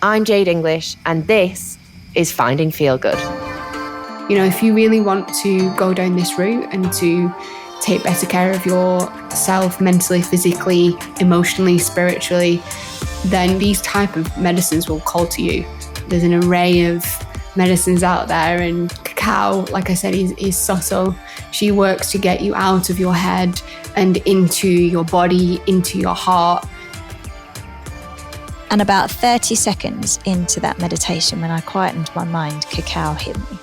I'm Jade English, and this is Finding Feel Good. You know, if you really want to go down this route and to take better care of yourself mentally, physically, emotionally, spiritually, then these type of medicines will call to you. There's an array of medicines out there, and cacao, like I said, is subtle. She works to get you out of your head and into your body, into your heart. And about 30 seconds into that meditation, when I quietened my mind, cacao hit me.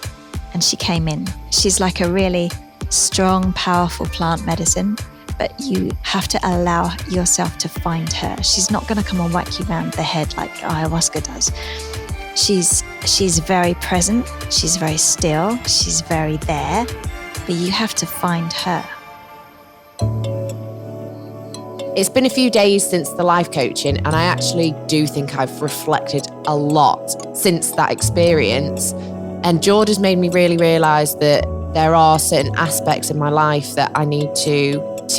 And she came in. She's like a really strong, powerful plant medicine, but you have to allow yourself to find her. She's not going to come and whack you around the head like ayahuasca does. She's very present. She's very still. She's very there, but you have to find her. It's been a few days since the life coaching, and I actually do think I've reflected a lot since that experience. And Jade has made me really realise that there are certain aspects in my life that I need to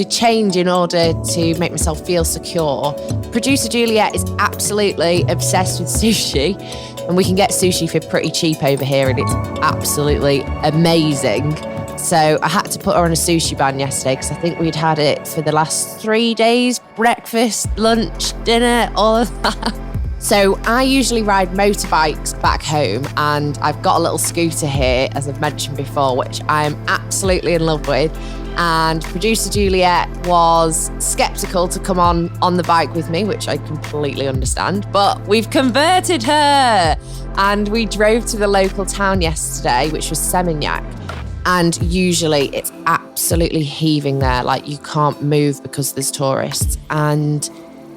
change in order to make myself feel secure. Producer Juliet is absolutely obsessed with sushi, and we can get sushi for pretty cheap over here, and it's absolutely amazing. So I had to put her on a sushi ban yesterday because I think we'd had it for the last 3 days, breakfast, lunch, dinner, all of that. So I usually ride motorbikes back home, and I've got a little scooter here, as I've mentioned before, which I'm absolutely in love with. And producer Juliet was sceptical to come on the bike with me, which I completely understand, but we've converted her. And we drove to the local town yesterday, which was Seminyak. And usually it's absolutely heaving there, like you can't move because there's tourists. And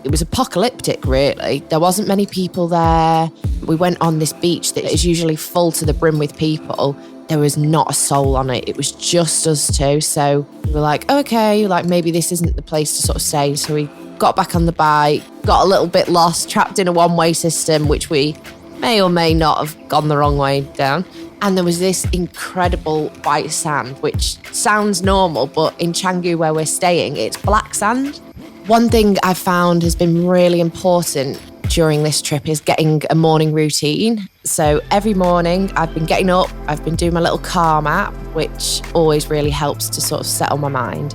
it was apocalyptic, really. There wasn't many people there. We went on this beach that is usually full to the brim with people. There was not a soul on it. It was just us two. So we were like, okay, like maybe this isn't the place to sort of stay. So we got back on the bike, got a little bit lost, trapped in a one-way system, which we may or may not have gone the wrong way down. And there was this incredible white sand, which sounds normal, but in Canggu where we're staying, it's black sand. One thing I've found has been really important during this trip is getting a morning routine. So every morning I've been getting up, I've been doing my little calm app, which always really helps to sort of settle my mind.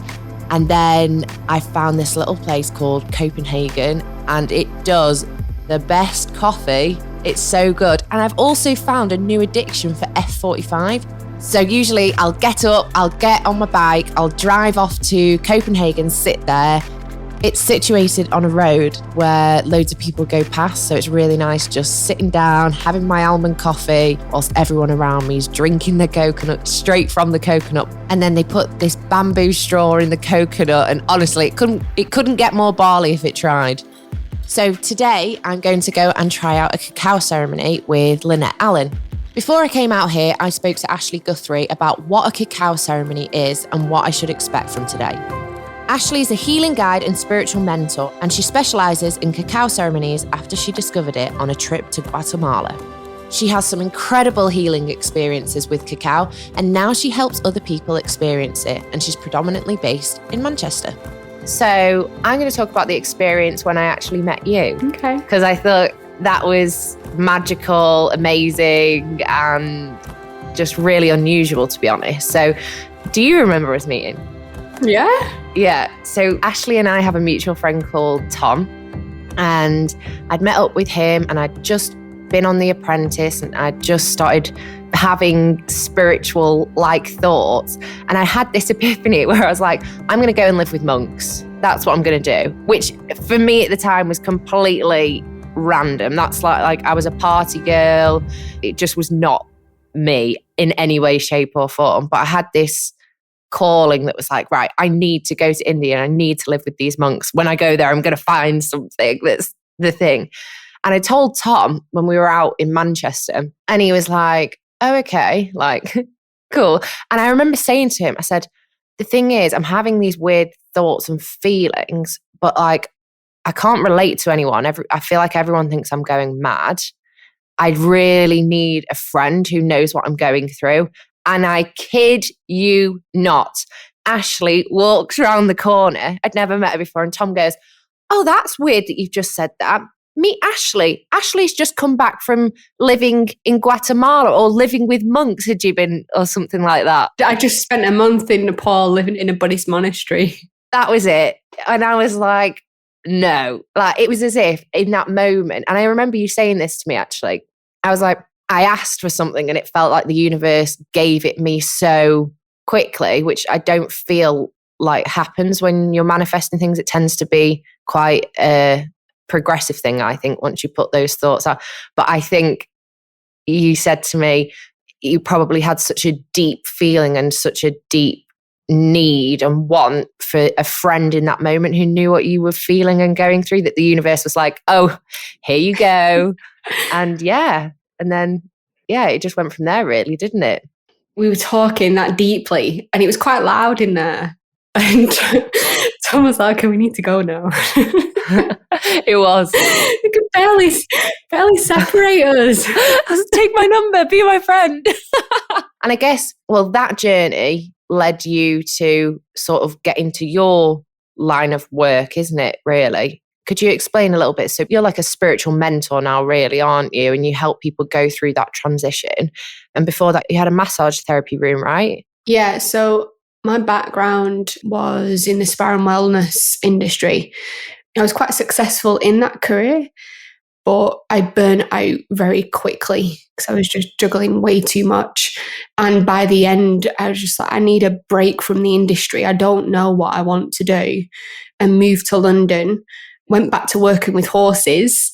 And then I found this little place called Copenhagen, and it does the best coffee. It's so good. And I've also found a new addiction for F45. So usually I'll get up, I'll get on my bike, I'll drive off to Copenhagen, sit there. It's situated on a road where loads of people go past, so it's really nice just sitting down, having my almond coffee, whilst everyone around me is drinking the coconut straight from the coconut. And then they put this bamboo straw in the coconut, and honestly, it couldn't get more Bali if it tried. So today I'm going to go and try out a cacao ceremony with Lynette Allen. Before I came out here, I spoke to Ashleigh Guthrie about what a cacao ceremony is and what I should expect from today. Ashleigh is a healing guide and spiritual mentor, and she specialises in cacao ceremonies after she discovered it on a trip to Guatemala. She has some incredible healing experiences with cacao, and now she helps other people experience it, and she's predominantly based in Manchester. So I'm going to talk about the experience when I actually met you. Okay. Because I thought that was magical, amazing, and just really unusual, to be honest. So do you remember us meeting? Yeah. Yeah. So Ashleigh and I have a mutual friend called Tom, and I'd met up with him, and I'd just been on The Apprentice, and I'd just started having spiritual like thoughts. And I had this epiphany where I was like, I'm going to go and live with monks. That's what I'm going to do, which for me at the time was completely random. That's like I was a party girl. It just was not me in any way, shape or form. But I had this calling that was like, right, I need to go to India and I need to live with these monks. When I go there, I'm going to find something that's the thing. And I told Tom when we were out in Manchester, and he was like, oh, okay, like, cool. And I remember saying to him, I said, the thing is, I'm having these weird thoughts and feelings, but like, I can't relate to anyone. I feel like everyone thinks I'm going mad. I really need a friend who knows what I'm going through. And I kid you not, Ashleigh walks around the corner. I'd never met her before. And Tom goes, oh, that's weird that you've just said that. meet Ashleigh. Ashleigh's just come back from living in Guatemala or living with monks, had you been, or something like that. I just spent a month in Nepal living in a Buddhist monastery. That was it. And I was like, no. Like, it was as if in that moment, and I remember you saying this to me, actually, I was like, I asked for something and it felt like the universe gave it me so quickly, which I don't feel like happens when you're manifesting things. It tends to be quite a progressive thing, I think, once you put those thoughts out. But I think you said to me, you probably had such a deep feeling and such a deep need and want for a friend in that moment who knew what you were feeling and going through, that the universe was like, oh, here you go. And then it just went from there, really, didn't it? We were talking that deeply and it was quite loud in there. And Tom was like, okay, we need to go now. It was. You could barely separate us. Take my number, be my friend. And I guess, well, that journey led you to sort of get into your line of work, isn't it, really? Could you explain a little bit? So you're like a spiritual mentor now, really, aren't you? And you help people go through that transition. And before that, you had a massage therapy room, right? Yeah, so my background was in the spa and wellness industry. I was quite successful in that career, but I burned out very quickly because I was just juggling way too much. And by the end, I was just like, I need a break from the industry. I don't know what I want to do. And moved to London, went back to working with horses.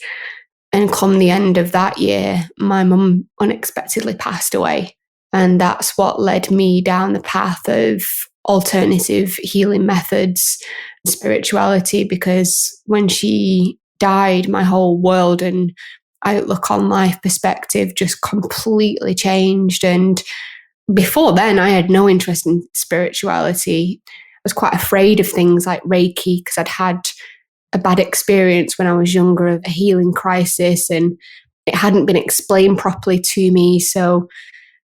And come the end of that year, my mum unexpectedly passed away. And that's what led me down the path of alternative healing methods, spirituality, because when she died, my whole world and outlook on life perspective just completely changed. And before then, I had no interest in spirituality. I was quite afraid of things like Reiki because I'd had a bad experience when I was younger of a healing crisis and it hadn't been explained properly to me. So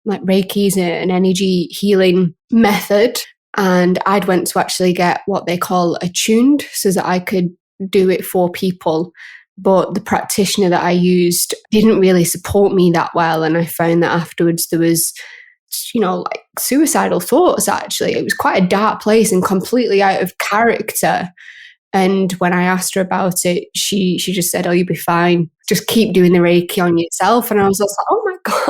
like Reiki is an energy healing method. And I'd went to actually get what they call attuned so that I could do it for people. But the practitioner that I used didn't really support me that well. And I found that afterwards there was, like suicidal thoughts, actually. It was quite a dark place and completely out of character. And when I asked her about it, she just said, oh, you'll be fine. Just keep doing the Reiki on yourself. And I was like, oh my God,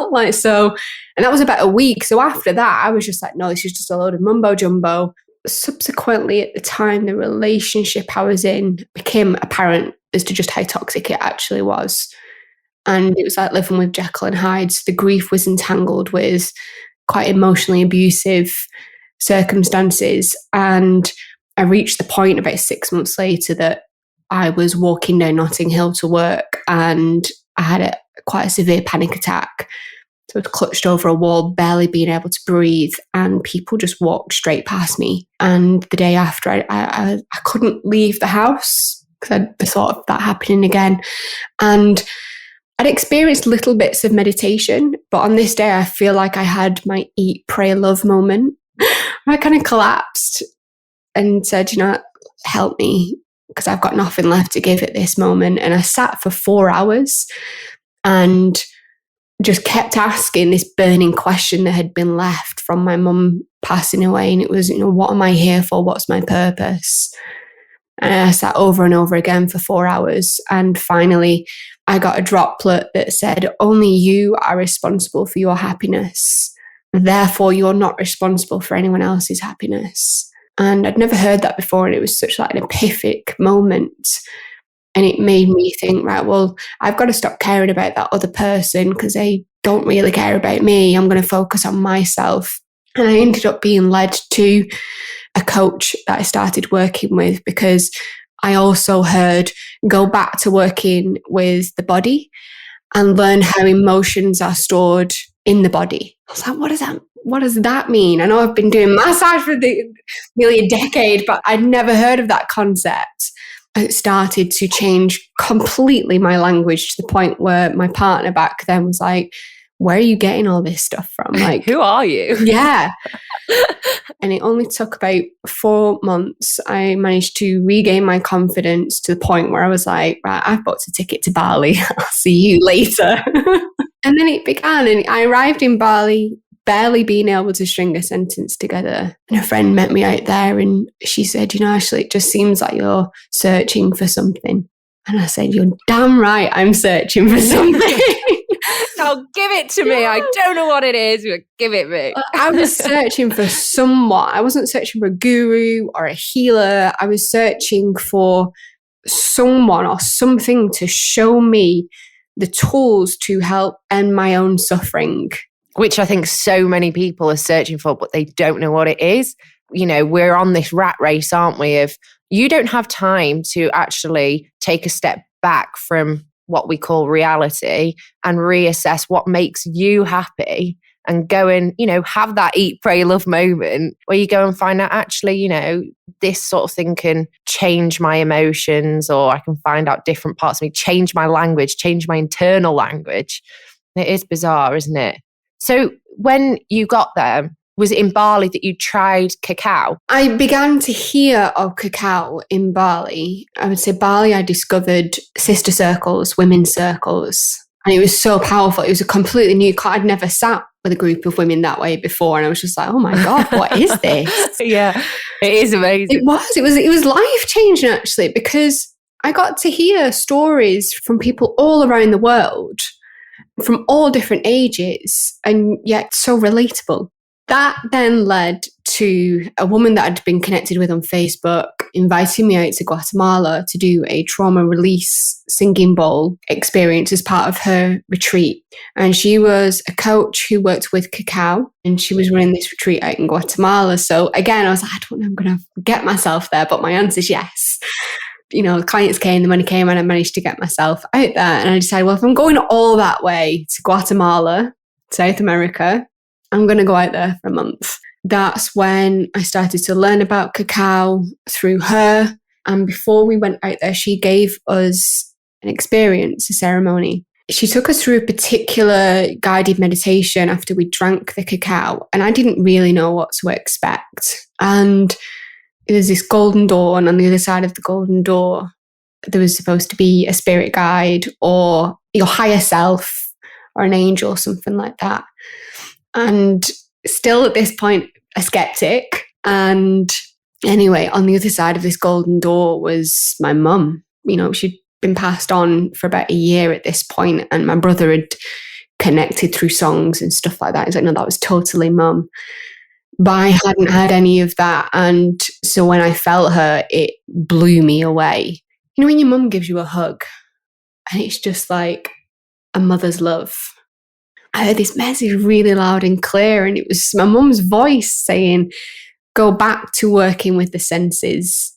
and that was about a week. So after that, I was just like, no, this is just a load of mumbo jumbo. Subsequently, at the time, the relationship I was in became apparent as to just how toxic it actually was. And it was like living with Jekyll and Hyde. The grief was entangled with quite emotionally abusive circumstances. And I reached the point about 6 months later that I was walking down Notting Hill to work and I had quite a severe panic attack. So I was clutched over a wall, barely being able to breathe, and people just walked straight past me. And the day after, I couldn't leave the house because I thought of that happening again. And I'd experienced little bits of meditation, but on this day, I feel like I had my eat, pray, love moment. I kind of collapsed and said, help me because I've got nothing left to give at this moment. And I sat for 4 hours and just kept asking this burning question that had been left from my mum passing away. And it was, what am I here for? What's my purpose? And I sat over and over again for 4 hours. And finally, I got a droplet that said, only you are responsible for your happiness. Therefore, you're not responsible for anyone else's happiness. And I'd never heard that before. And it was such like an epiphanic moment. And it made me think, right, well, I've got to stop caring about that other person because they don't really care about me. I'm going to focus on myself. And I ended up being led to a coach that I started working with because I also heard go back to working with the body and learn how emotions are stored in the body. I was like, what does that mean? I know I've been doing massage for nearly a decade, but I'd never heard of that concept. It started to change completely my language to the point where my partner back then was like, where are you getting all this stuff from? Like, who are you? Yeah. And it only took about 4 months. I managed to regain my confidence to the point where I was like, right, I've bought a ticket to Bali. I'll see you later. And then it began, and I arrived in Bali barely being able to string a sentence together. And a friend met me out there and she said, you know, Ashleigh, it just seems like you're searching for something. And I said, you're damn right, I'm searching for something. Now give it to me. I don't know what it is, but give it me. I was searching for someone. I wasn't searching for a guru or a healer. I was searching for someone or something to show me the tools to help end my own suffering. Which I think so many people are searching for, but they don't know what it is. You know, we're on this rat race, aren't we? Of you don't have time to actually take a step back from what we call reality and reassess what makes you happy and go and, you know, have that eat, pray, love moment where you go and find out actually, you know, this sort of thing can change my emotions, or I can find out different parts of me, change my language, change my internal language. It is bizarre, isn't it? So when you got there, was it in Bali that you tried cacao? I began to hear of cacao in Bali. I would say Bali, I discovered sister circles, women's circles. And it was so powerful. It was a completely new, I'd never sat with a group of women that way before. And I was just like, oh my God, what is this? Yeah, it is amazing. It was life-changing actually, because I got to hear stories from people all around the world, from all different ages, and yet so relatable. That then led to a woman that I'd been connected with on Facebook inviting me out to Guatemala to do a trauma release singing bowl experience as part of her retreat. And she was a coach who worked with cacao, and she was running this retreat out in Guatemala. So again, I was like, I don't know, I'm going to get myself there, but my answer is yes. You know, the clients came, the money came, and I managed to get myself out there. And I decided, well, if I'm going all that way to Guatemala, South America, I'm going to go out there for a month. That's when I started to learn about cacao through her. And before we went out there, she gave us an experience, a ceremony. She took us through a particular guided meditation after we drank the cacao. And I didn't really know what to expect. And there's this golden door, and on the other side of the golden door, there was supposed to be a spirit guide or your higher self or an angel, something like that. And still at this point, a skeptic. And anyway, on the other side of this golden door was my mum. You know, she'd been passed on for about a year at this point, and my brother had connected through songs and stuff like that. He's like, no, that was totally mum. But I hadn't had any of that. And so when I felt her, it blew me away. You know, when your mum gives you a hug and it's just like a mother's love. I heard this message really loud and clear, and it was my mum's voice saying, go back to working with the senses.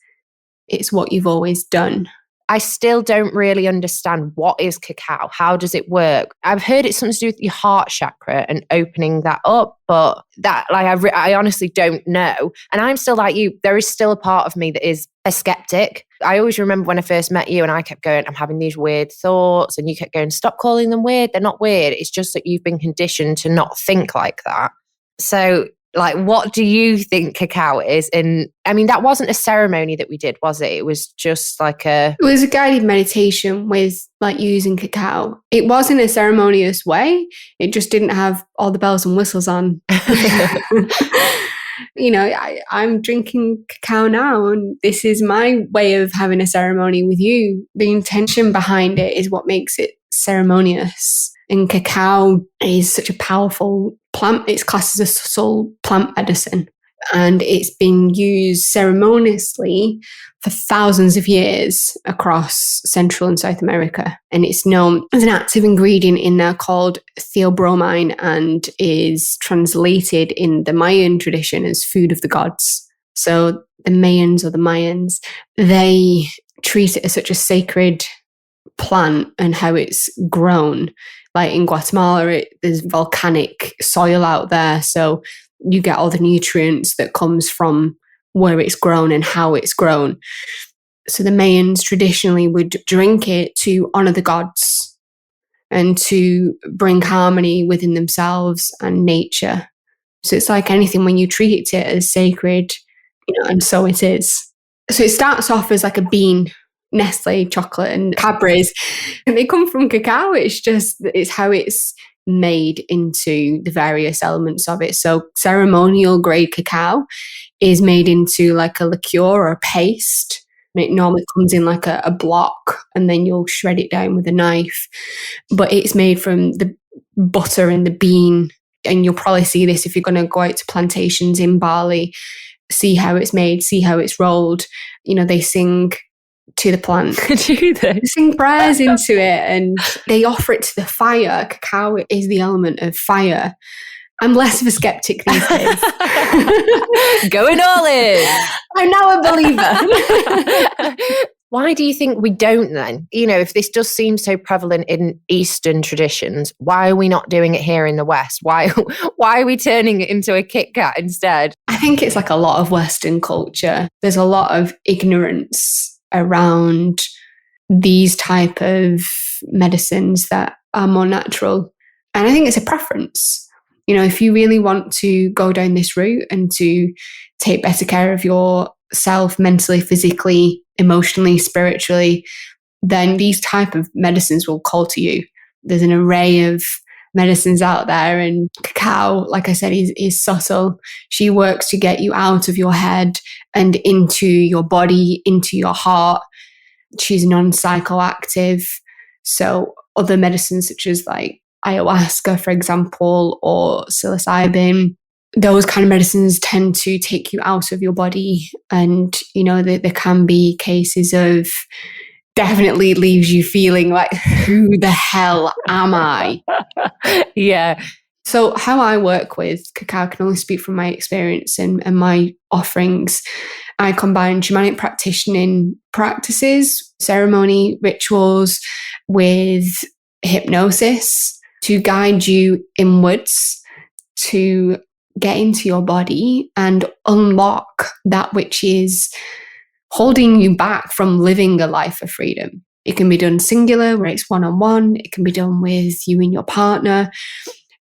It's what you've always done. I still don't really understand what is cacao. How does it work? I've heard it's something to do with your heart chakra and opening that up, but that, like, I honestly don't know. And I'm still like you. There is still a part of me that is a skeptic. I always remember when I first met you, and I kept going, I'm having these weird thoughts, and you kept going, stop calling them weird. They're not weird. It's just that you've been conditioned to not think like that. So, like, what do you think cacao is? And I mean, that wasn't a ceremony that we did, was it? It was just like It was a guided meditation with, like, using cacao. It was in a ceremonious way. It just didn't have all the bells and whistles on. You know, I'm drinking cacao now, and this is my way of having a ceremony with you. The intention behind it is what makes it ceremonious. And cacao is such a powerful plant. It's classed as a subtle plant medicine, and it's been used ceremoniously for thousands of years across Central and South America. And it's known as an active ingredient in there called theobromine, and is translated in the Mayan tradition as food of the gods. So the Mayans, or the Mayans, they treat it as such a sacred plant, and how it's grown. Like in Guatemala, there's volcanic soil out there. So you get all the nutrients that comes from where it's grown and how it's grown. So the Mayans traditionally would drink it to honor the gods. and to bring harmony within themselves and nature. So it's like anything, when you treat it as sacred, and so it is. So it starts off as like a bean, Nestle chocolate and Cadbury's, and they come from cacao. It's how it's made into the various elements of it. So ceremonial grade cacao is made into like a liqueur or a paste. It normally comes in like a block, and then you'll shred it down with a knife. But it's made from the butter and the bean. And you'll probably see this if you're going to go out to plantations in Bali, see how it's made, see how it's rolled. They sing to the plant. Do they? Sing prayers into it, and they offer it to the fire. Cacao is the element of fire. I'm less of a skeptic these days. Going all in. I'm now a believer. Why do you think we don't then? If this does seem so prevalent in Eastern traditions, why are we not doing it here in the West? Why are we turning it into a Kit Kat instead? I think it's like a lot of Western culture. There's a lot of ignorance around these type of medicines that are more natural. And I think it's a preference. If you really want to go down this route and to take better care of yourself mentally, physically, emotionally, spiritually, then these type of medicines will call to you. There's an array of medicines out there, and cacao, like I said, is subtle. She works to get you out of your head and into your body, into your heart. She's non-psychoactive. So other medicines such as like ayahuasca, for example, or psilocybin, those kind of medicines tend to take you out of your body. And, there can be cases of definitely leaves you feeling like, who the hell am I? Yeah. So how I work with cacao, can only speak from my experience and my offerings. I combine shamanic practicing practices, ceremony, rituals with hypnosis to guide you inwards to get into your body and unlock that which is holding you back from living a life of freedom. It can be done singular, where it's one-on-one. It can be done with you and your partner.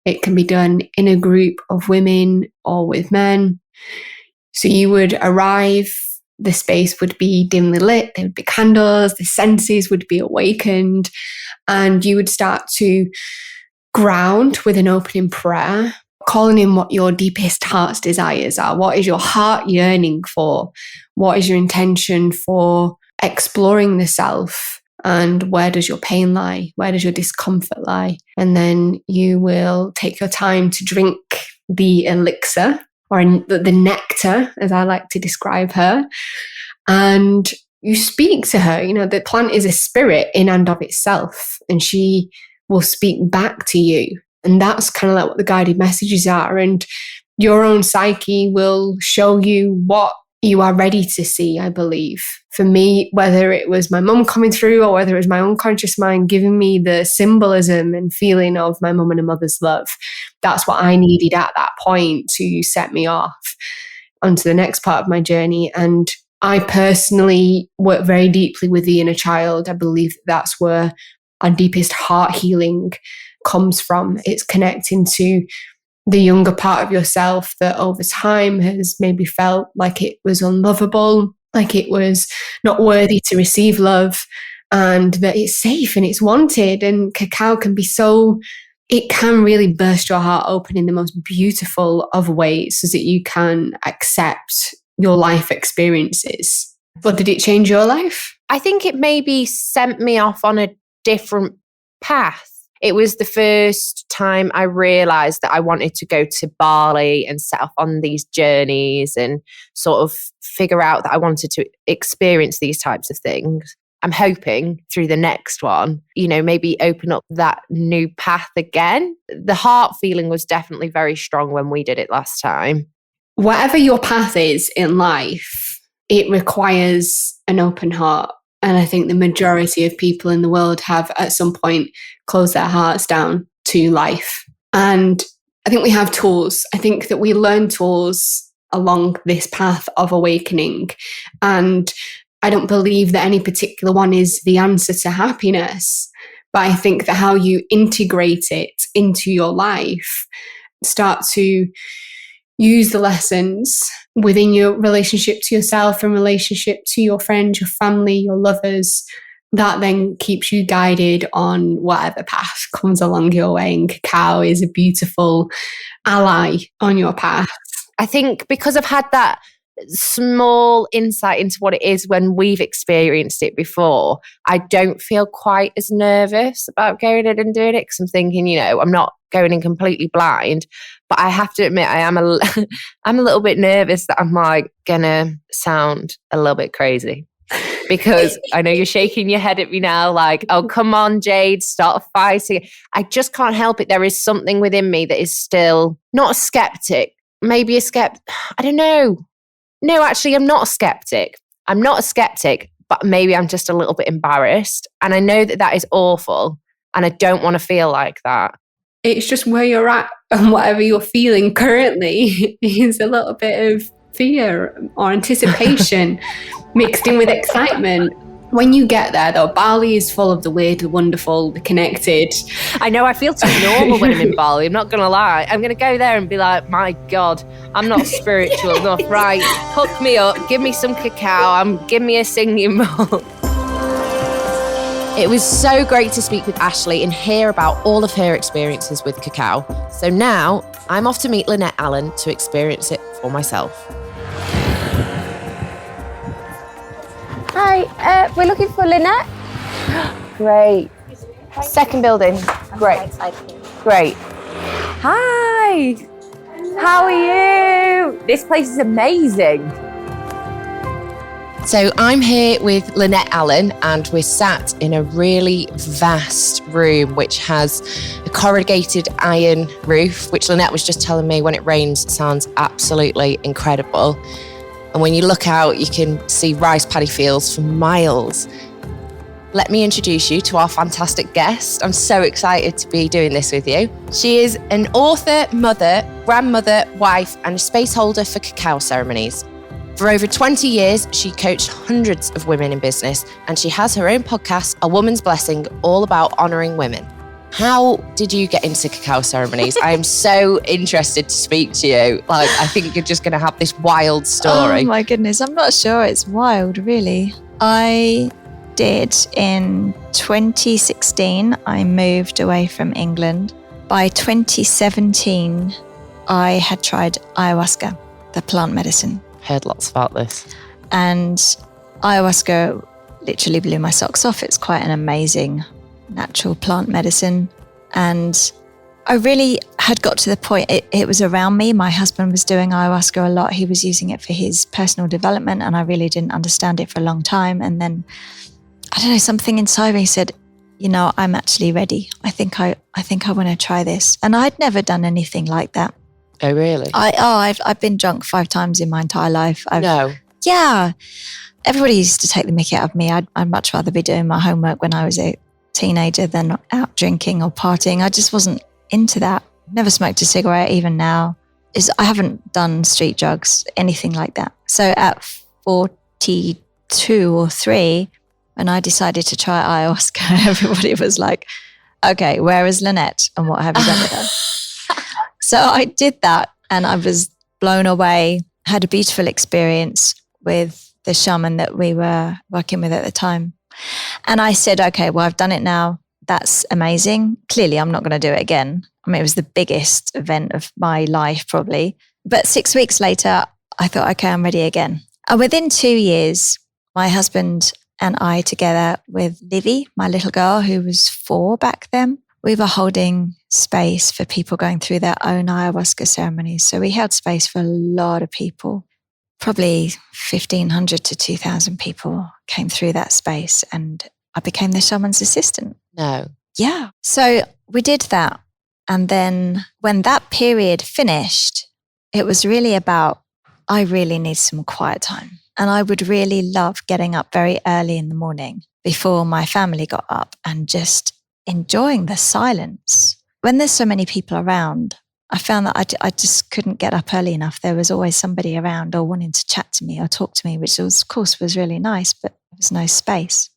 It can be done in a group of women or with men. So you would arrive, the space would be dimly lit, there would be candles, the senses would be awakened, and you would start to ground with an opening prayer, calling in what your deepest heart's desires are. What is your heart yearning for? What is your intention for exploring the self? And where does your pain lie? Where does your discomfort lie? And then you will take your time to drink the elixir, or the nectar, as I like to describe her. And you speak to her. The plant is a spirit in and of itself, and she will speak back to you. And that's kind of like what the guided messages are. And your own psyche will show you what you are ready to see, I believe. For me, whether it was my mum coming through or whether it was my unconscious mind giving me the symbolism and feeling of my mum and a mother's love, that's what I needed at that point to set me off onto the next part of my journey. And I personally work very deeply with the inner child. I believe that's where our deepest heart healing comes from. It's connecting to the younger part of yourself that over time has maybe felt like it was unlovable, like it was not worthy to receive love, and that it's safe and it's wanted. And cacao can be it can really burst your heart open in the most beautiful of ways so that you can accept your life experiences. But did it change your life? I think it maybe sent me off on a different path. It was the first time I realized that I wanted to go to Bali and set off on these journeys and sort of figure out that I wanted to experience these types of things. I'm hoping through the next one, maybe open up that new path again. The heart feeling was definitely very strong when we did it last time. Whatever your path is in life, it requires an open heart. And I think the majority of people in the world have at some point closed their hearts down to life. And I think we have tools. I think that we learn tools along this path of awakening. And I don't believe that any particular one is the answer to happiness. But I think that how you integrate it into your life, start to use the lessons within your relationship to yourself and relationship to your friends, your family, your lovers, that then keeps you guided on whatever path comes along your way. And cacao is a beautiful ally on your path. I think because I've had that small insight into what it is when we've experienced it before, I don't feel quite as nervous about going in and doing it, because I'm thinking, you know, I'm not going in completely blind. But I have to admit, I'm a little bit nervous that I'm like gonna sound a little bit crazy, because I know you're shaking your head at me now like, oh, come on, Jade, start fighting. I just can't help it. There is something within me that is still not a skeptic, maybe a I don't know. No, actually, I'm not a skeptic. I'm not a skeptic, but maybe I'm just a little bit embarrassed. And I know that that is awful. And I don't want to feel like that. It's just where you're at, and whatever you're feeling currently is a little bit of fear or anticipation mixed in with excitement. When you get there, though, Bali is full of the weird, the wonderful, the connected. I know, I feel too normal when I'm in Bali. I'm not going to lie. I'm going to go there and be like, my God, I'm not spiritual enough. Right, hook me up, give me some cacao, give me a singing bowl. It was so great to speak with Ashleigh and hear about all of her experiences with cacao. So now I'm off to meet Lynette Allen to experience it for myself. Hi, we're looking for Lynette. Great. Second building. Great. Great. Hi. How are you? This place is amazing. So I'm here with Lynette Allen, and we're sat in a really vast room which has a corrugated iron roof, which Lynette was just telling me when it rains sounds absolutely incredible. And when you look out, you can see rice paddy fields for miles. Let me introduce you to our fantastic guest. I'm so excited to be doing this with you. She is an author, mother, grandmother, wife, and a space holder for Cacao Ceremonies. For over 20 years, she coached hundreds of women in business, and she has her own podcast, A Woman's Blessing, all about honouring women. How did you get into Cacao Ceremonies? I'm so interested to speak to you. Like, I think you're just going to have this wild story. Oh my goodness, I'm not sure it's wild, really. I did in 2016. I moved away from England. By 2017, I had tried ayahuasca, the plant medicine. Heard lots about this. And ayahuasca literally blew my socks off. It's quite an amazing natural plant medicine. And I really had got to the point, it was around me. My husband was doing ayahuasca a lot. He was using it for his personal development, and I really didn't understand it for a long time. And then, I don't know, something inside me said, you know, I'm actually ready. I think I want to try this. And I'd never done anything like that. Oh, really? I've been drunk 5 times in my entire life. No. Yeah. Everybody used to take the mickey out of me. I'd much rather be doing my homework when I was a teenager than out drinking or partying. I just wasn't into that. Never smoked a cigarette, even now. I haven't done street drugs, anything like that. So at 42 or 3, when I decided to try ayahuasca, everybody was like, okay, where is Lynette and what have you done with her? So I did that, and I was blown away, had a beautiful experience with the shaman that we were working with at the time. And I said, okay, well, I've done it now. That's amazing. Clearly, I'm not going to do it again. I mean, it was the biggest event of my life, probably. But 6 weeks later, I thought, okay, I'm ready again. And within 2 years, my husband and I, together with Livy, my little girl, who was 4 back then, we were holding space for people going through their own ayahuasca ceremonies. So we held space for a lot of people. Probably 1,500 to 2,000 people came through that space, and I became the shaman's assistant. No. Yeah. So we did that. And then when that period finished, it was really about, I really need some quiet time. And I would really love getting up very early in the morning before my family got up and just enjoying the silence. When there's so many people around, I found that I just couldn't get up early enough. There was always somebody around or wanting to chat to me or talk to me, which was, of course was really nice, but there was no space.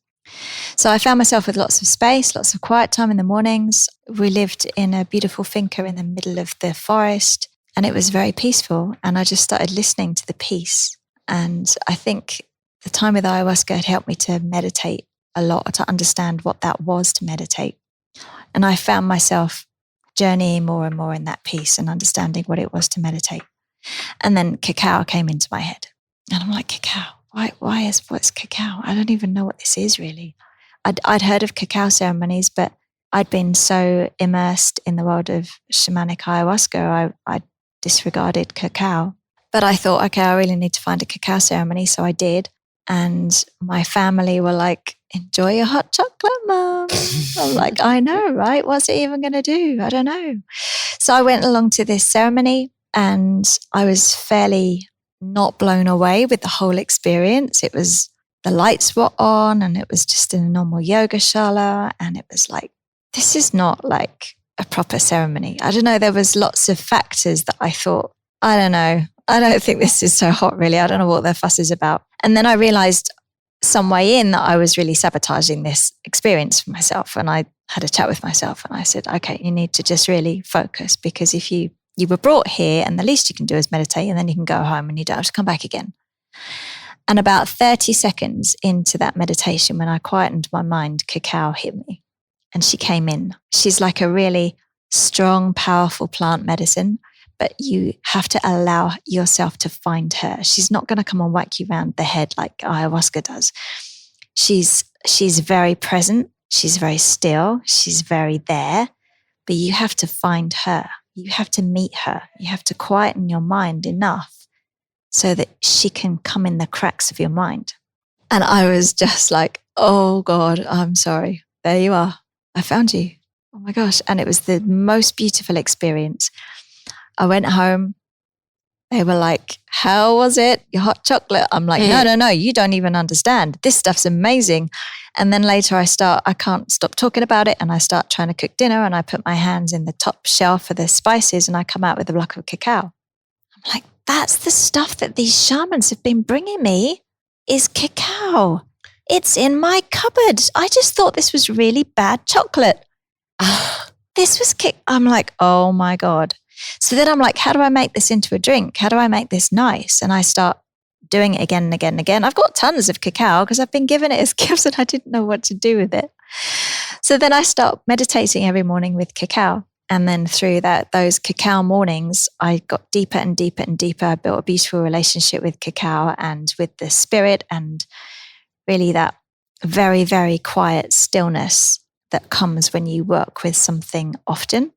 So I found myself with lots of space, lots of quiet time in the mornings. We lived in a beautiful finca in the middle of the forest, and it was very peaceful. And I just started listening to the peace. And I think the time with ayahuasca had helped me to meditate a lot, to understand what that was to meditate. And I found myself journeying more and more in that peace and understanding what it was to meditate. And then cacao came into my head. And I'm like, cacao? What's cacao? I don't even know what this is really. I'd heard of cacao ceremonies, but I'd been so immersed in the world of shamanic ayahuasca, I disregarded cacao. But I thought, okay, I really need to find a cacao ceremony. So I did. And my family were like, enjoy your hot chocolate, Mum. I'm like, I know, right? What's it even going to do? I don't know. So I went along to this ceremony and I was fairly not blown away with the whole experience. It was, the lights were on and it was just in a normal yoga shala. And it was like, this is not like a proper ceremony. I don't know. There was lots of factors that I thought, I don't know. I don't think this is so hot, really. I don't know what their fuss is about. And then I realized some way in that I was really sabotaging this experience for myself. And I had a chat with myself and I said, okay, you need to just really focus, because if you were brought here and the least you can do is meditate, and then you can go home and you don't have to come back again. And about 30 seconds into that meditation, when I quietened my mind, Cacao hit me and she came in. She's like a really strong, powerful plant medicine, but you have to allow yourself to find her. She's not going to come and whack you around the head like ayahuasca does. She's very present. She's very still. She's very there, but you have to find her. You have to meet her. You have to quieten your mind enough so that she can come in the cracks of your mind. And I was just like, oh God, I'm sorry. There you are. I found you. Oh my gosh. And it was the most beautiful experience. I went home. They were like, how was it? Your hot chocolate? I'm like, no, you don't even understand. This stuff's amazing. And then later I can't stop talking about it. And I start trying to cook dinner and I put my hands in the top shelf for the spices and I come out with a block of cacao. I'm like, that's the stuff that these shamans have been bringing me, is cacao. It's in my cupboard. I just thought this was really bad chocolate. This was I'm like, oh my God. So then I'm like, how do I make this into a drink? How do I make this nice? And I start doing it again and again and again. I've got tons of cacao because I've been given it as gifts and I didn't know what to do with it. So then I start meditating every morning with cacao. And then through those cacao mornings, I got deeper and deeper and deeper. I built a beautiful relationship with cacao and with the spirit, and really that very, very quiet stillness that comes when you work with something often.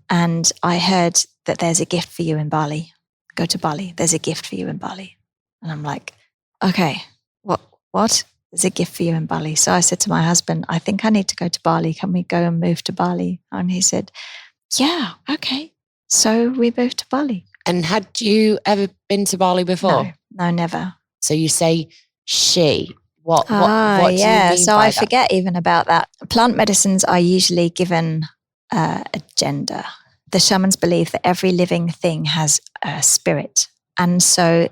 And I heard that there's a gift for you in Bali. Go to Bali. There's a gift for you in Bali. And I'm like, okay, what? There's a gift for you in Bali. So I said to my husband, I think I need to go to Bali. Can we go and move to Bali? And he said, yeah, okay. So we moved to Bali. And had you ever been to Bali before? No, never. So you say she. What do you mean so by I that? forget even about that. Plant medicines are usually given a gender. The shamans believe that every living thing has a spirit. And so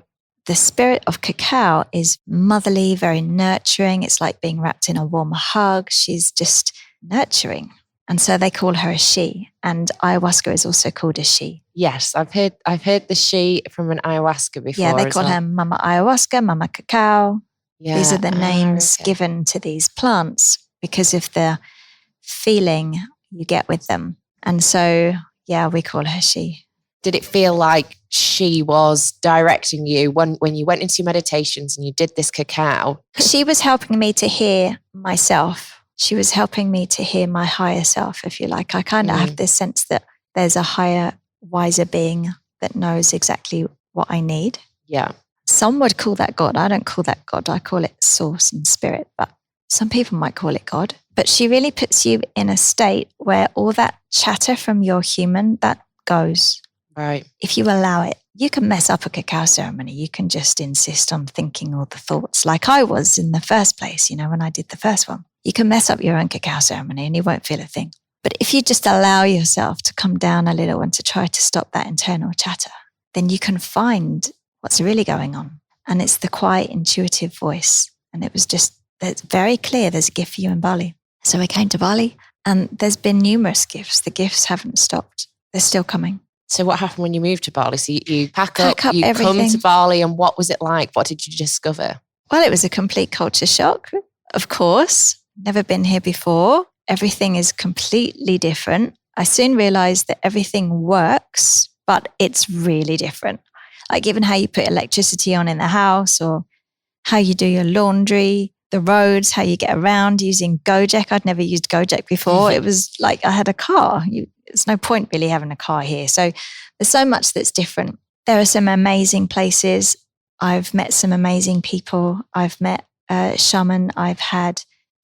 the spirit of cacao is motherly, very nurturing. It's like being wrapped in a warm hug. She's just nurturing. And so they call her a she. And ayahuasca is also called a she. Yes, I've heard the she from an ayahuasca before. Yeah, they call her Mama Ayahuasca, Mama Cacao. Yeah. These are the names given to these plants because of the feeling you get with them. And so, yeah, we call her she. Did it feel like she was directing you when you went into your meditations and you did this cacao? She was helping me to hear myself. She was helping me to hear my higher self, if you like. I kind of have this sense that there's a higher, wiser being that knows exactly what I need. Yeah. Some would call that God. I don't call that God. I call it source and spirit, but some people might call it God. But she really puts you in a state where all that chatter from your human, that goes. Right. If you allow it, you can mess up a cacao ceremony. You can just insist on thinking all the thoughts like I was in the first place, when I did the first one. You can mess up your own cacao ceremony and you won't feel a thing. But if you just allow yourself to come down a little and to try to stop that internal chatter, then you can find what's really going on. And it's the quiet, intuitive voice. And it was just it's very clear there's a gift for you in Bali. So we came to Bali and there's been numerous gifts. The gifts haven't stopped. They're still coming. So what happened when you moved to Bali? So you pack up you everything. Come to Bali, and what was it like? What did you discover? Well, it was a complete culture shock, of course. Never been here before. Everything is completely different. I soon realized that everything works, but it's really different. Like even how you put electricity on in the house, or how you do your laundry, the roads, how you get around using Gojek. I'd never used Gojek before. It was like I had a car. There's no point really having a car here. So there's so much that's different. There are some amazing places. I've met some amazing people. I've met a shaman. I've had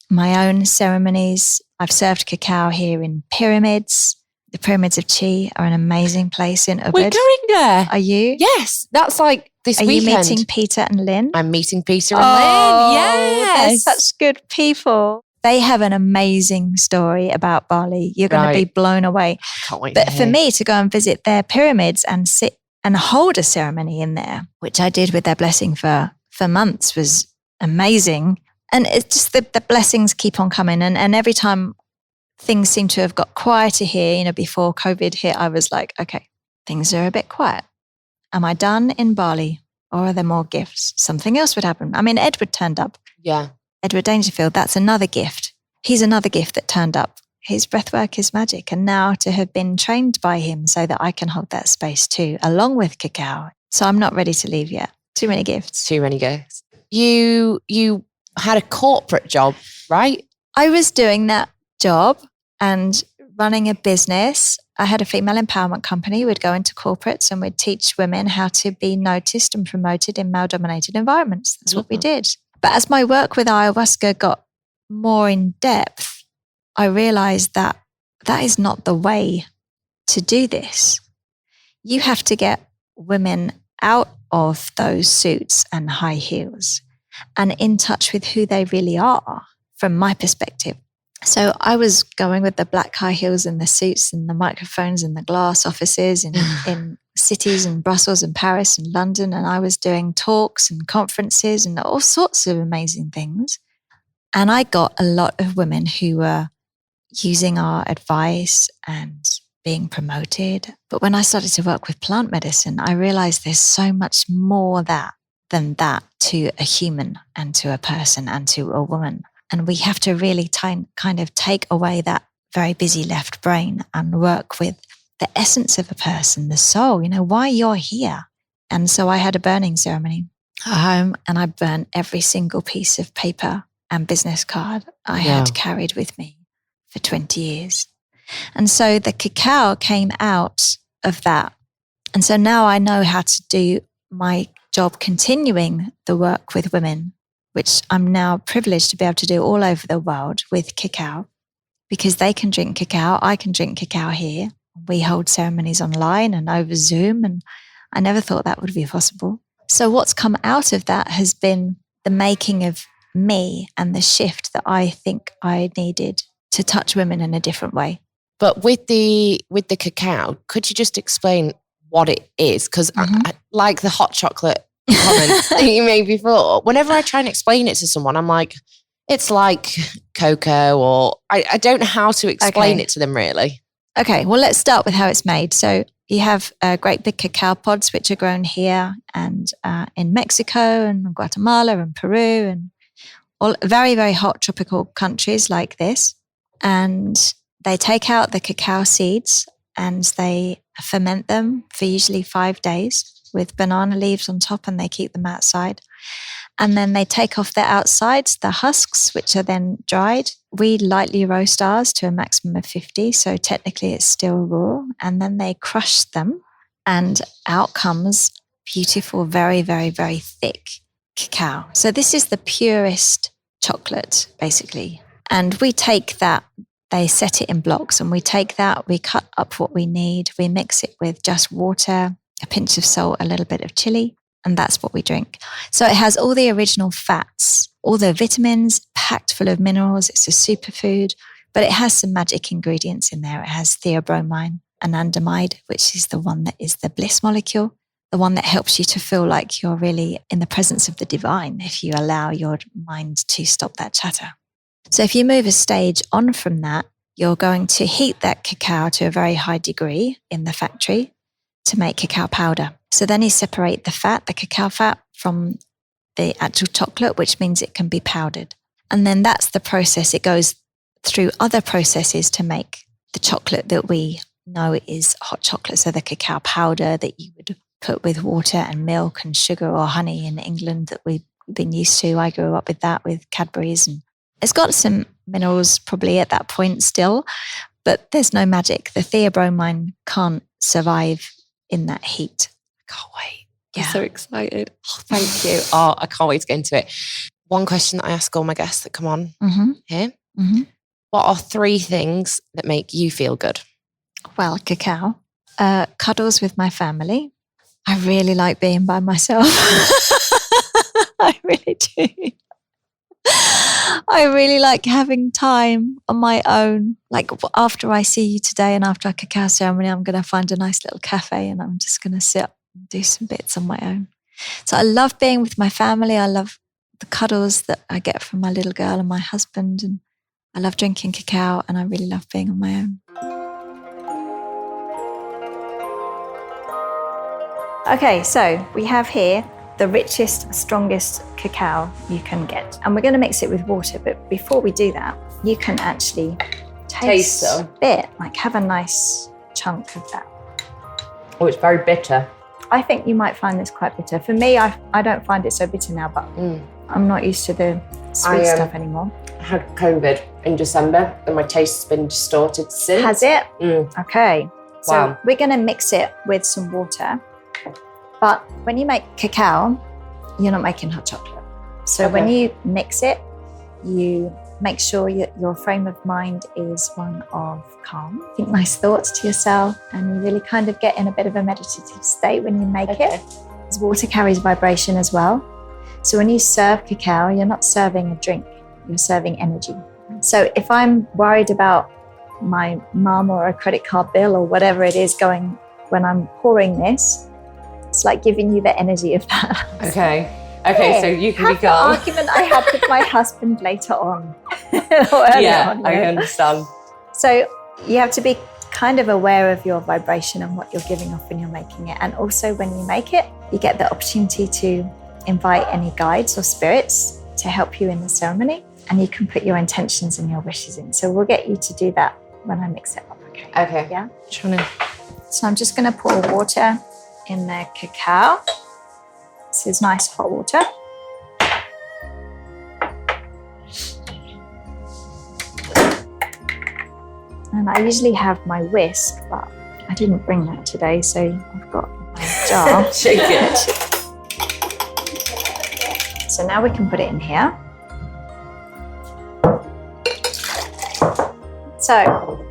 my own ceremonies. I've served cacao here in pyramids. The Pyramids of Chi are an amazing place in Ubud. We're going there. Are you? Yes, that's like this weekend. Are you meeting Peter and Lynn? I'm meeting Peter and Lynn. Yes. They're such good people. They have an amazing story about Bali. You're going to be blown away. Can't wait. But for me to go and visit their pyramids and sit and hold a ceremony in there, which I did with their blessing for months, was amazing. And it's just the blessings keep on coming. And every time things seem to have got quieter here, before COVID hit, I was like, okay, things are a bit quiet. Am I done in Bali, or are there more gifts? Something else would happen. I mean, Edward turned up. Yeah. Edward Dangerfield, that's another gift. He's another gift that turned up. His breathwork is magic. And now to have been trained by him so that I can hold that space too, along with cacao. So I'm not ready to leave yet. Too many gifts. Too many gifts. You had a corporate job, right? I was doing that job and running a business. I had a female empowerment company. We'd go into corporates and we'd teach women how to be noticed and promoted in male-dominated environments. That's what we did. But as my work with ayahuasca got more in depth, I realized that is not the way to do this. You have to get women out of those suits and high heels and in touch with who they really are, from my perspective. So I was going with the black high heels and the suits and the microphones and the glass offices in cities in Brussels and Paris and London. And I was doing talks and conferences and all sorts of amazing things. And I got a lot of women who were using our advice and being promoted. But when I started to work with plant medicine, I realized there's so much more than that to a human and to a person and to a woman. And we have to really kind of take away that very busy left brain and work with the essence of a person, the soul, why you're here. And so I had a burning ceremony at home, and I burnt every single piece of paper and business card I had carried with me for 20 years. And so the cacao came out of that. And so now I know how to do my job continuing the work with women, which I'm now privileged to be able to do all over the world with cacao, because they can drink cacao. I can drink cacao here. We hold ceremonies online and over Zoom, and I never thought that would be possible. So what's come out of that has been the making of me and the shift that I think I needed to touch women in a different way. But with the cacao, could you just explain what it is? Because I like the hot chocolate comment that you made before. Whenever I try and explain it to someone, I'm like, it's like cocoa, or I don't know how to explain it to them really. Okay, well, let's start with how it's made. So you have great big cacao pods, which are grown here and in Mexico and Guatemala and Peru and all very, very hot tropical countries like this. And they take out the cacao seeds and they ferment them for usually 5 days with banana leaves on top, and they keep them outside. And then they take off the outsides, the husks, which are then dried. We lightly roast ours to a maximum of 50, so technically it's still raw. And then they crush them, and out comes beautiful, very, very, very thick cacao. So this is the purest chocolate, basically. And we take that, they set it in blocks, and we take that, we cut up what we need, we mix it with just water, a pinch of salt, a little bit of chili, and that's what we drink. So it has all the original fats, all the vitamins, packed full of minerals. It's a superfood, but it has some magic ingredients in there. It has theobromine, anandamide, which is the one that is the bliss molecule. the one that helps you to feel like you're really in the presence of the divine if you allow your mind to stop that chatter. So if you move a stage on from that, you're going to heat that cacao to a very high degree in the factory to make cacao powder. So then you separate the fat, the cacao fat, from the actual chocolate, which means it can be powdered. And then that's the process. It goes through other processes to make the chocolate that we know is hot chocolate. So the cacao powder that you would put with water and milk and sugar or honey in England that we've been used to. I grew up with that, with Cadbury's, and it's got some minerals probably at that point still, but there's no magic. The theobromine can't survive in that heat. I can't wait. Yeah. I'm so excited. Oh, thank you. Oh, I can't wait to get into it. One question that I ask all my guests that come on here. Mm-hmm. What are 3 things that make you feel good? Well, cacao, cuddles with my family. I really like being by myself. I really do. I really like having time on my own. Like after I see you today and after our cacao ceremony, I'm going to find a nice little cafe and I'm just going to sit and do some bits on my own. So I love being with my family. I love the cuddles that I get from my little girl and my husband. And I love drinking cacao and I really love being on my own. Okay, so we have here the richest, strongest cacao you can get. And we're going to mix it with water. But before we do that, you can actually taste a bit, like have a nice chunk of that. Oh, it's very bitter. I think you might find this quite bitter. For me, I don't find it so bitter now, but I'm not used to the sweet stuff anymore. I had COVID in December and my taste has been distorted since. Has it? Okay. So Wow. we're going to mix it with some water. But when you make cacao, you're not making hot chocolate. So when you mix it, you make sure your frame of mind is one of calm. Think nice thoughts to yourself and you really kind of get in a bit of a meditative state when you make it. Because water carries vibration as well. So when you serve cacao, you're not serving a drink, you're serving energy. So if I'm worried about my mum or a credit card bill or whatever it is going when I'm pouring this, it's like giving you the energy of that. Okay, so you can be calm. The argument I had with my husband later on. I understand. So you have to be kind of aware of your vibration and what you're giving off when you're making it. And also when you make it, you get the opportunity to invite any guides or spirits to help you in the ceremony. And you can put your intentions and your wishes in. So we'll get you to do that when I mix it up. Okay. Yeah. So I'm just going to pour water in the cacao. This is nice hot water. And I usually have my whisk, but I didn't bring that today, so I've got my jar. Shake it. So now we can put it in here. So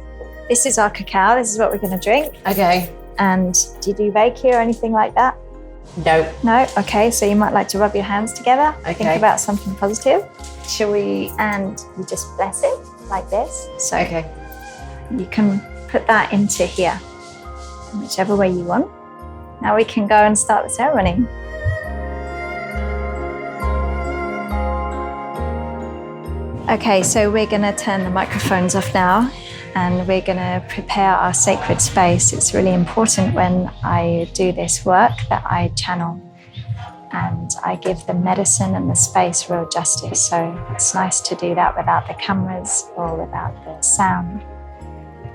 this is our cacao. This is what we're going to drink. Okay. And do you do Reiki or anything like that? No. No? Okay, so you might like to rub your hands together. Okay. Think about something positive. Shall we? And you just bless it like this. So you can put that into here, whichever way you want. Now we can go and start the ceremony. Okay, so we're going to turn the microphones off now. And we're going to prepare our sacred space. It's really important when I do this work that I channel and I give the medicine and the space real justice. So it's nice to do that without the cameras or without the sound.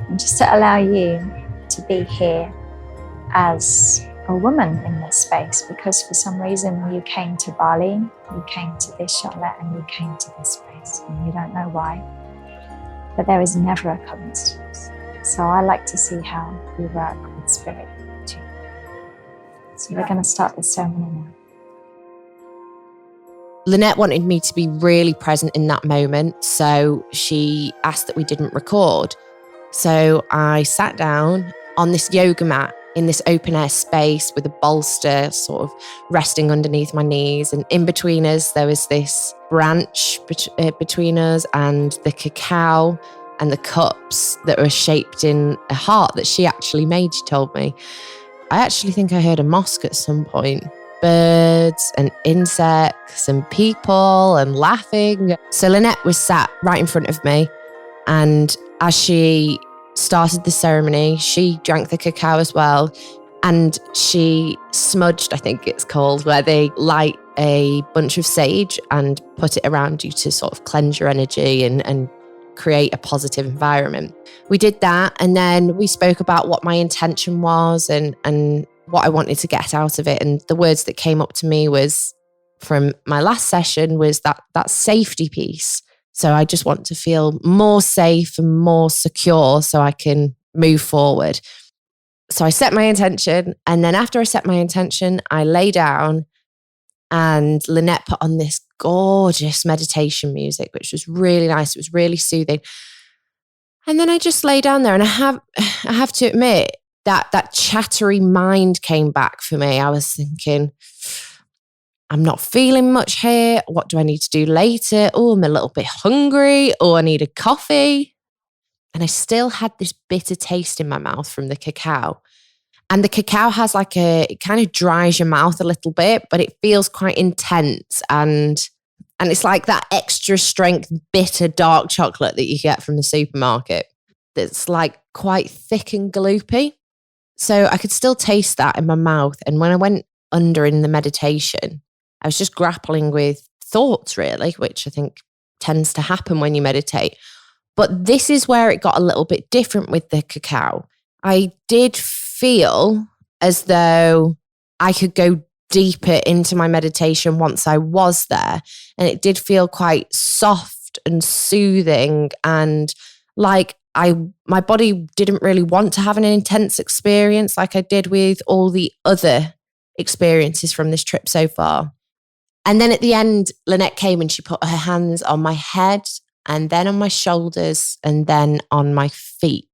And just to allow you to be here as a woman in this space, because for some reason you came to Bali, you came to this chalet, and you came to this space, and you don't know why. But there is never a coincidence. So I like to see how we work with spirit too. So we're going to start this ceremony now. Lynette wanted me to be really present in that moment, so she asked that we didn't record. So I sat down on this yoga mat in this open air space with a bolster sort of resting underneath my knees. And in between us, there was this branch between us and the cacao and the cups that were shaped in a heart that she actually made, she told me. I actually think I heard a mosque at some point. Birds and insects and people and laughing. So Lynette was sat right in front of me. And as she started the ceremony, she drank the cacao as well. And she smudged, I think it's called, where they light a bunch of sage and put it around you to sort of cleanse your energy and create a positive environment. We did that, and then we spoke about what my intention was and what I wanted to get out of it. And the words that came up to me was from my last session was that safety piece. So I just want to feel more safe and more secure so I can move forward. So I set my intention, and then after I set my intention, I lay down, and Lynette put on this gorgeous meditation music, which was really nice. It was really soothing. And then I just lay down there, and I have to admit that chattery mind came back for me. I was thinking, I'm not feeling much here. What do I need to do later? Oh, I'm a little bit hungry. Oh, I need a coffee. And I still had this bitter taste in my mouth from the cacao. And the cacao has it kind of dries your mouth a little bit, but it feels quite intense. And it's like that extra strength, bitter, dark chocolate that you get from the supermarket. That's like quite thick and gloopy. So I could still taste that in my mouth. And when I went under in the meditation, I was just grappling with thoughts, really, which I think tends to happen when you meditate. But this is where it got a little bit different with the cacao. I did feel as though I could go deeper into my meditation once I was there. And it did feel quite soft and soothing, and like my body didn't really want to have an intense experience like I did with all the other experiences from this trip so far. And then at the end, Lynette came and she put her hands on my head and then on my shoulders and then on my feet.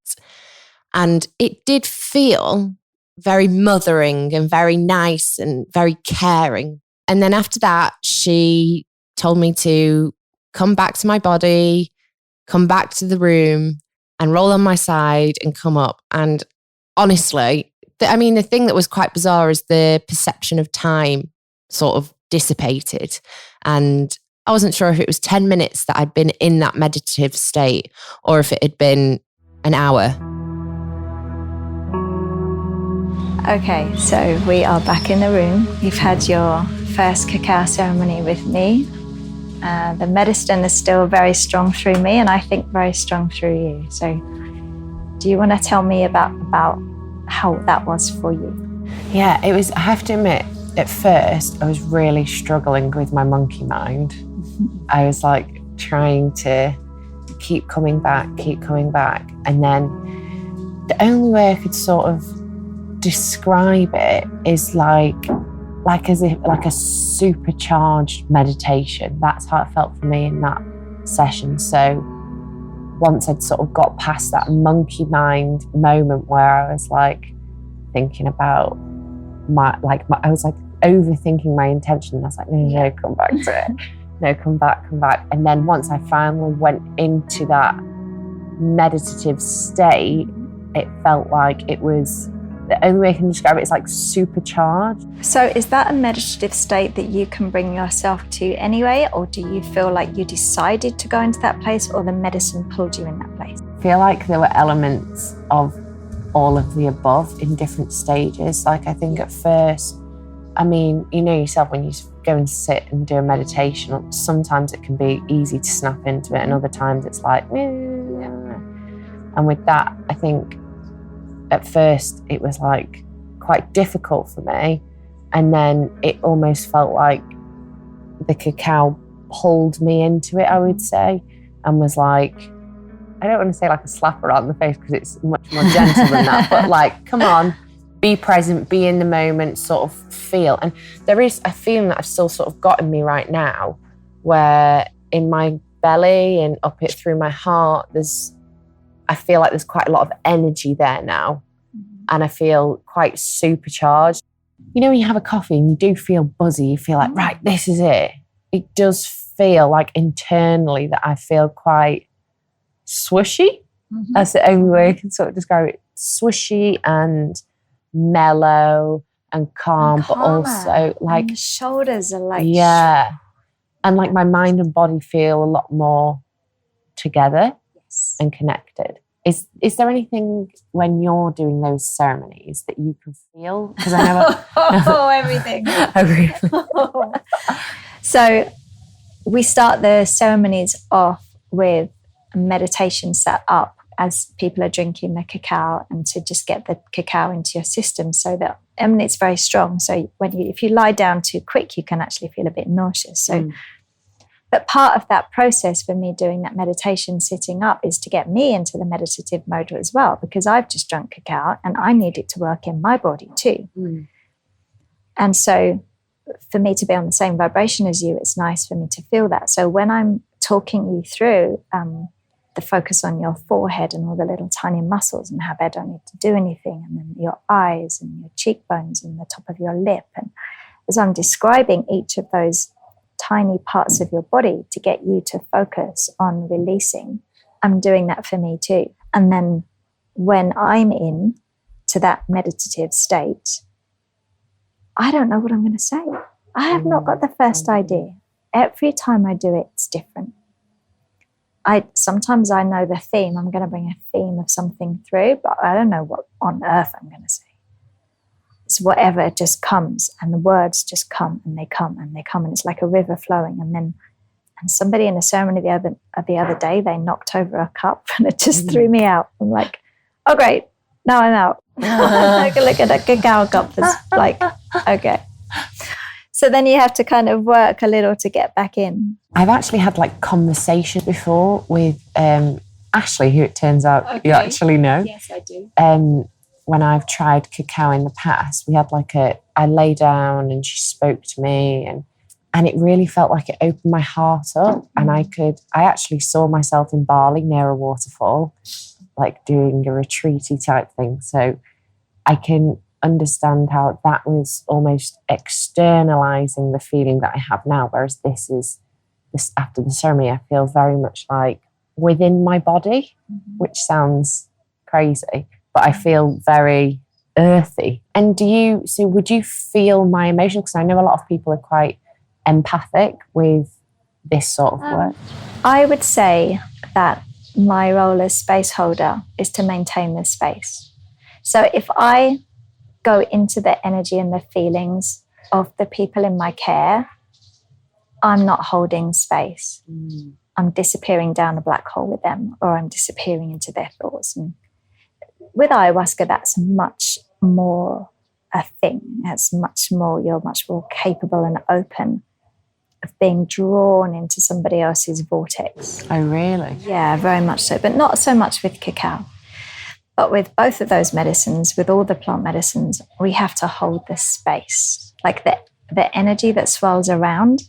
And it did feel very mothering and very nice and very caring. And then after that, she told me to come back to my body, come back to the room and roll on my side and come up. And honestly, the thing that was quite bizarre is the perception of time sort of dissipated. And I wasn't sure if it was 10 minutes that I'd been in that meditative state or if it had been an hour. Okay, so we are back in the room. You've had your first cacao ceremony with me. The medicine is still very strong through me, and I think very strong through you. So do you want to tell me about how that was for you? Yeah, it was, I have to admit, at first I was really struggling with my monkey mind. I was like trying to keep coming back. And then the only way I could sort of describe it is like a supercharged meditation. That's how it felt for me in that session. So once I'd sort of got past that monkey mind moment where I was like thinking about I was like overthinking my intention. And I was like, no, come back to it. No, come back. And then once I finally went into that meditative state, it felt like it was, the only way I can describe it is like supercharged. So is that a meditative state that you can bring yourself to anyway, or do you feel like you decided to go into that place, or the medicine pulled you in that place? I feel like there were elements of all of the above in different stages. Like I think at first, you know yourself when you go and sit and do a meditation, sometimes it can be easy to snap into it and other times it's like, and with that, I think at first it was like quite difficult for me. And then it almost felt like the cacao pulled me into it, I would say, and was like, I don't want to say like a slap around the face because it's much more gentle than that, but like, come on, be present, be in the moment, sort of feel. And there is a feeling that I've still sort of got in me right now where in my belly and up it through my heart, I feel like there's quite a lot of energy there now. And I feel quite supercharged. You know, when you have a coffee and you do feel buzzy, you feel like, right, this is it. It does feel like internally that I feel quite swishy. That's the only way I can sort of describe it. Swishy and mellow and calm, but also like and the shoulders are like and like my mind and body feel a lot more together and connected. Is there anything when you're doing those ceremonies that you can feel? Because I know everything. Oh, really? So we start the ceremonies off with a meditation set up as people are drinking the cacao, and to just get the cacao into your system, so that it's very strong. So if you lie down too quick, you can actually feel a bit nauseous. So but part of that process for me doing that meditation sitting up is to get me into the meditative mode as well, because I've just drunk cacao and I need it to work in my body too. And so for me to be on the same vibration as you, it's nice for me to feel that. So when I'm talking you through the focus on your forehead and all the little tiny muscles and how they don't need to do anything, and then your eyes and your cheekbones and the top of your lip, and as I'm describing each of those tiny parts of your body to get you to focus on releasing, I'm doing that for me too. And then when I'm in to that meditative state, I don't know what I'm going to say. I have not got the first idea. Every time I do it, it's different. Sometimes I know the theme. I'm going to bring a theme of something through, but I don't know what on earth I'm going to say. It's whatever just comes, and the words just come and they come and they come, and it's like a river flowing. And somebody in a ceremony the other day, they knocked over a cup and it just threw me out. I'm like, oh great, now I'm out. Look at a cacao cup. It's like, okay. So then you have to kind of work a little to get back in. I've actually had like conversations before with Ashleigh, who it turns out you actually know. Yes, I do. When I've tried cacao in the past, we had I lay down and she spoke to me, and it really felt like it opened my heart up. And I actually saw myself in Bali near a waterfall, like doing a retreaty type thing. So I can understand how that was almost externalizing the feeling that I have now. Whereas this after the ceremony, I feel very much like within my body, which sounds crazy. But I feel very earthy. And would you feel my emotion? Because I know a lot of people are quite empathic with this sort of work. I would say that my role as space holder is to maintain the space. So if I go into the energy and the feelings of the people in my care, I'm not holding space. I'm disappearing down a black hole with them, or I'm disappearing into their thoughts. And with ayahuasca, that's much more a thing. You're much more capable and open of being drawn into somebody else's vortex. Oh, really? Yeah, very much so. But not so much with cacao. But with both of those medicines, with all the plant medicines, we have to hold the space. Like the energy that swirls around,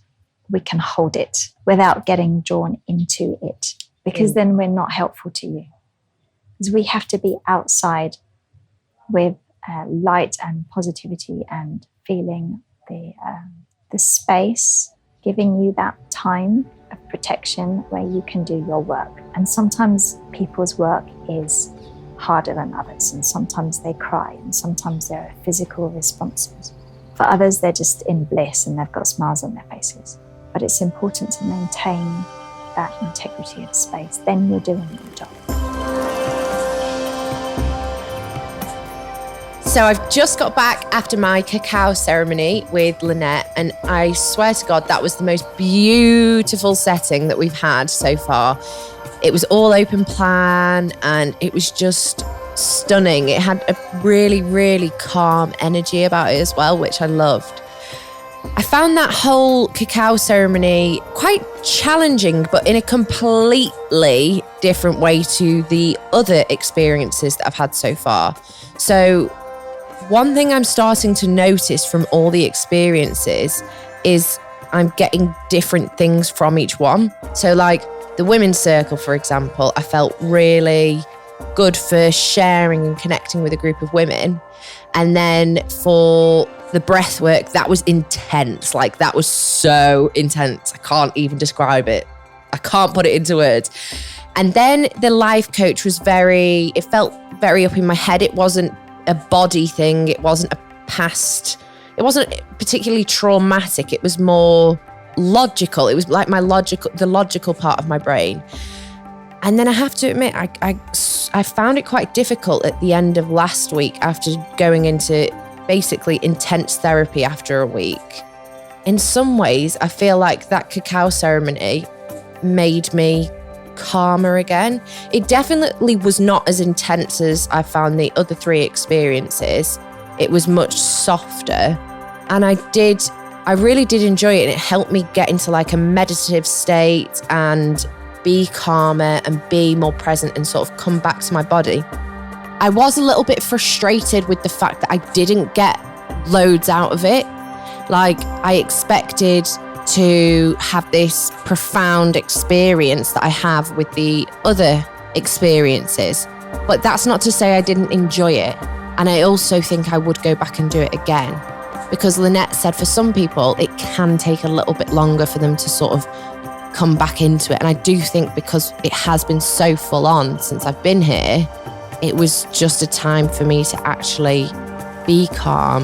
we can hold it without getting drawn into it, because then we're not helpful to you. Because we have to be outside with light and positivity and feeling the space, giving you that time of protection where you can do your work. And sometimes people's work is harder than others, and sometimes they cry, and sometimes there are physical responses. For others, they're just in bliss and they've got smiles on their faces. But it's important to maintain that integrity of space. Then you're doing your job. So I've just got back after my cacao ceremony with Lynette, and I swear to God, that was the most beautiful setting that we've had so far. It was all open plan and it was just stunning. It had a really, really calm energy about it as well, which I loved. I found that whole cacao ceremony quite challenging, but in a completely different way to the other experiences that I've had so far. So one thing I'm starting to notice from all the experiences is I'm getting different things from each one. So like the women's circle, for example, I felt really good for sharing and connecting with a group of women. And then for the breath work, that was intense. Like that was so intense. I can't even describe it. I can't put it into words. And then the life coach was it felt very up in my head. It wasn't a body thing. It wasn't it wasn't particularly traumatic. It was more logical. It was like the logical part of my brain. And then I have to admit, I found it quite difficult at the end of last week after going into basically intense therapy after a week. In some ways, I feel like that cacao ceremony made me calmer again. It definitely was not as intense as I found the other 3 experiences. It was much softer. And I really did enjoy it. And it helped me get into like a meditative state and be calmer and be more present and sort of come back to my body. I was a little bit frustrated with the fact that I didn't get loads out of it. Like, I expected to have this profound experience that I have with the other experiences. But that's not to say I didn't enjoy it. And I also think I would go back and do it again. Because Lynette said for some people, it can take a little bit longer for them to sort of come back into it. And I do think because it has been so full on since I've been here, it was just a time for me to actually be calm,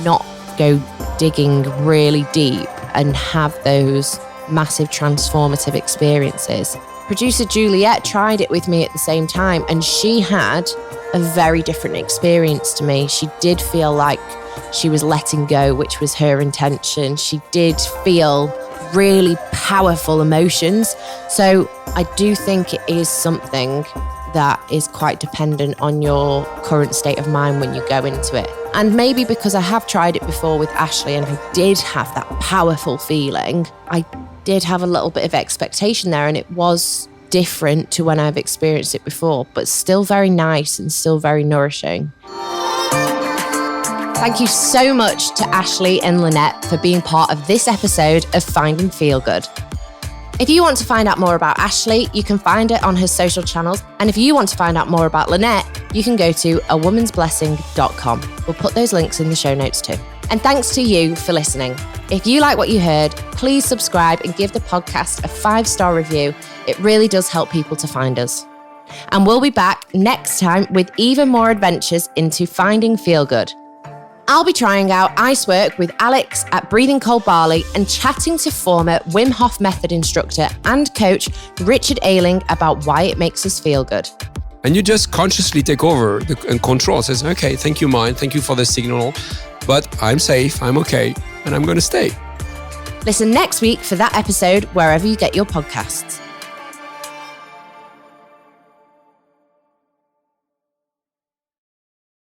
not go digging really deep and have those massive transformative experiences. Producer Juliet tried it with me at the same time, and she had a very different experience to me. She did feel like she was letting go, which was her intention. She did feel really powerful emotions. So I do think it is something that is quite dependent on your current state of mind when you go into it. And maybe because I have tried it before with Ashleigh and I did have that powerful feeling, I did have a little bit of expectation there, and it was different to when I've experienced it before, but still very nice and still very nourishing. Thank you so much to Ashleigh and Lynette for being part of this episode of Finding Feel Good. If you want to find out more about Ashleigh, you can find it on her social channels. And if you want to find out more about Lynette, you can go to awomansblessing.com. We'll put those links in the show notes too. And thanks to you for listening. If you like what you heard, please subscribe and give the podcast a 5-star review. It really does help people to find us. And we'll be back next time with even more adventures into Finding Feel Good. I'll be trying out ice work with Alex at Breathing Cold Bali and chatting to former Wim Hof method instructor and coach Richard Ayling about why it makes us feel good. And you just consciously take over and control. Says, okay, thank you, mind. Thank you for the signal. But I'm safe, I'm okay, and I'm going to stay. Listen next week for that episode wherever you get your podcasts.